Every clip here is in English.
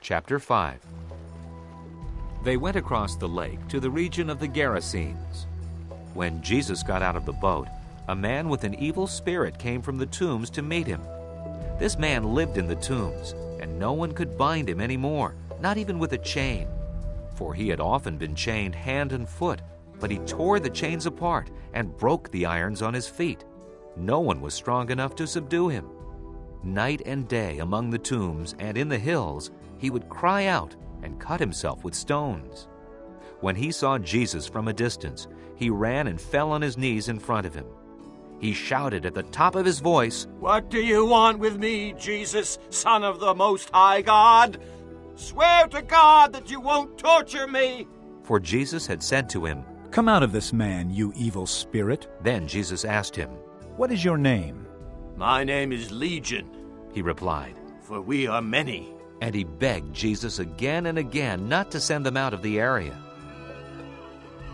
Chapter 5. They went across the lake to the region of the Gerasenes. When Jesus got out of the boat, a man with an evil spirit came from the tombs to meet him. This man lived in the tombs, and no one could bind him anymore, not even with a chain. For he had often been chained hand and foot, but he tore the chains apart and broke the irons on his feet. No one was strong enough to subdue him. Night and day among the tombs and in the hills, he would cry out and cut himself with stones. When he saw Jesus from a distance, he ran and fell on his knees in front of him. He shouted at the top of his voice, "What do you want with me, Jesus, Son of the Most High God? Swear to God that you won't torture me!" For Jesus had said to him, "Come out of this man, you evil spirit." Then Jesus asked him, "What is your name?" "My name is Legion," he replied. "for we are many." And he begged Jesus again and again not to send them out of the area.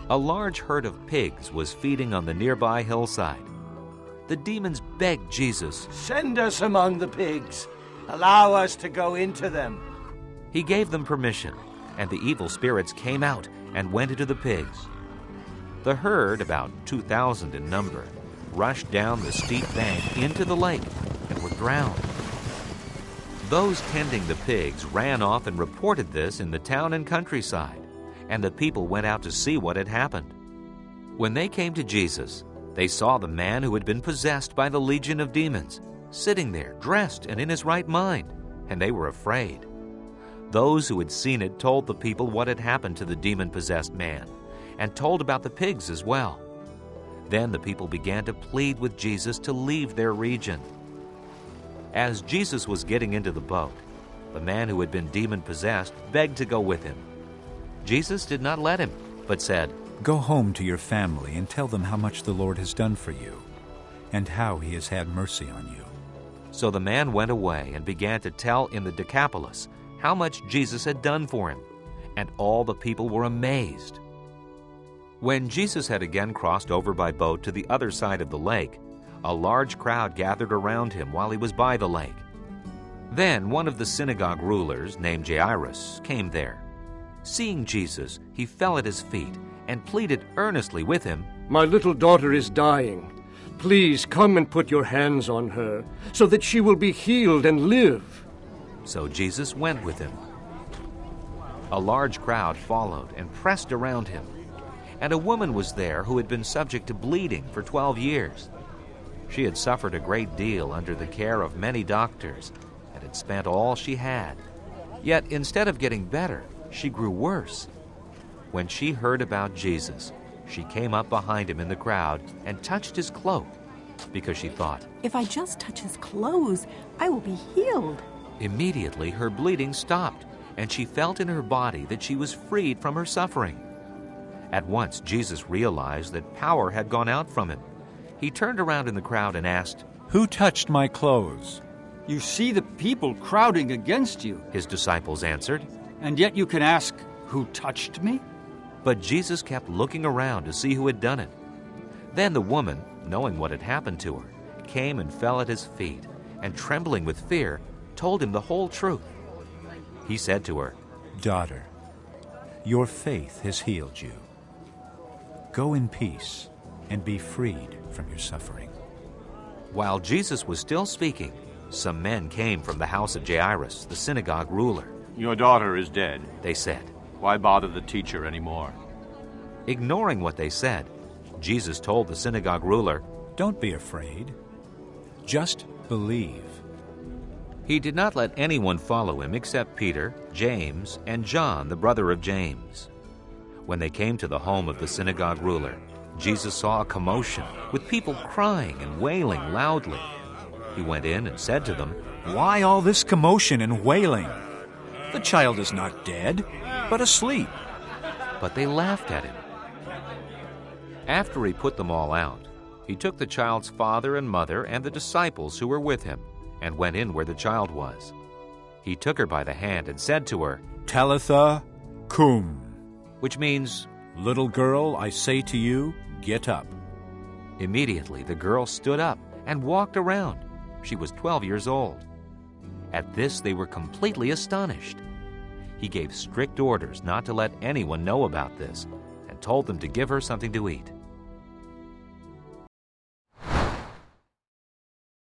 A large herd of pigs was feeding on the nearby hillside. The demons begged Jesus, "Send us among the pigs. Allow us to go into them." He gave them permission, and the evil spirits came out and went into the pigs. The herd, about 2,000 in number, rushed down the steep bank into the lake and were drowned. Those tending the pigs ran off and reported this in the town and countryside, and the people went out to see what had happened. When they came to Jesus, they saw the man who had been possessed by the legion of demons, sitting there, dressed and in his right mind, and they were afraid. Those who had seen it told the people what had happened to the demon-possessed man, and told about the pigs as well. Then the people began to plead with Jesus to leave their region. As Jesus was getting into the boat, the man who had been demon-possessed begged to go with him. Jesus did not let him, but said, "Go home to your family and tell them how much the Lord has done for you, and how he has had mercy on you." So the man went away and began to tell in the Decapolis how much Jesus had done for him, and all the people were amazed. When Jesus had again crossed over by boat to the other side of the lake, a large crowd gathered around him while he was by the lake. Then one of the synagogue rulers, named Jairus, came there. Seeing Jesus, he fell at his feet and pleaded earnestly with him, "My little daughter is dying. Please come and put your hands on her, so that she will be healed and live." So Jesus went with him. A large crowd followed and pressed around him, and a woman was there who had been subject to bleeding for 12 years. She had suffered a great deal under the care of many doctors and had spent all she had. Yet instead of getting better, she grew worse. When she heard about Jesus, she came up behind him in the crowd and touched his cloak, because she thought, "If I just touch his clothes, I will be healed." Immediately her bleeding stopped, and she felt in her body that she was freed from her suffering. At once Jesus realized that power had gone out from him. He turned around in the crowd and asked, "Who touched my clothes?" "You see the people crowding against you," his disciples answered. "and yet you can ask, 'Who touched me?'" But Jesus kept looking around to see who had done it. Then the woman, knowing what had happened to her, came and fell at his feet, and trembling with fear, told him the whole truth. He said to her, "Daughter, your faith has healed you. Go in peace and be freed from your suffering." While Jesus was still speaking, some men came from the house of Jairus, the synagogue ruler. "Your daughter is dead," they said. "Why bother the teacher anymore?" Ignoring what they said, Jesus told the synagogue ruler, "Don't be afraid. Just believe." He did not let anyone follow him except Peter, James, and John, the brother of James. When they came to the home of the synagogue ruler, Jesus saw a commotion, with people crying and wailing loudly. He went in and said to them, "Why all this commotion and wailing? The child is not dead, but asleep." But they laughed at him. After he put them all out, he took the child's father and mother and the disciples who were with him, and went in where the child was. He took her by the hand and said to her, "Talitha cum," which means, "Little girl, I say to you, get up." Immediately the girl stood up and walked around. She was 12 years old. At this they were completely astonished. he gave strict orders not to let anyone know about this and told them to give her something to eat.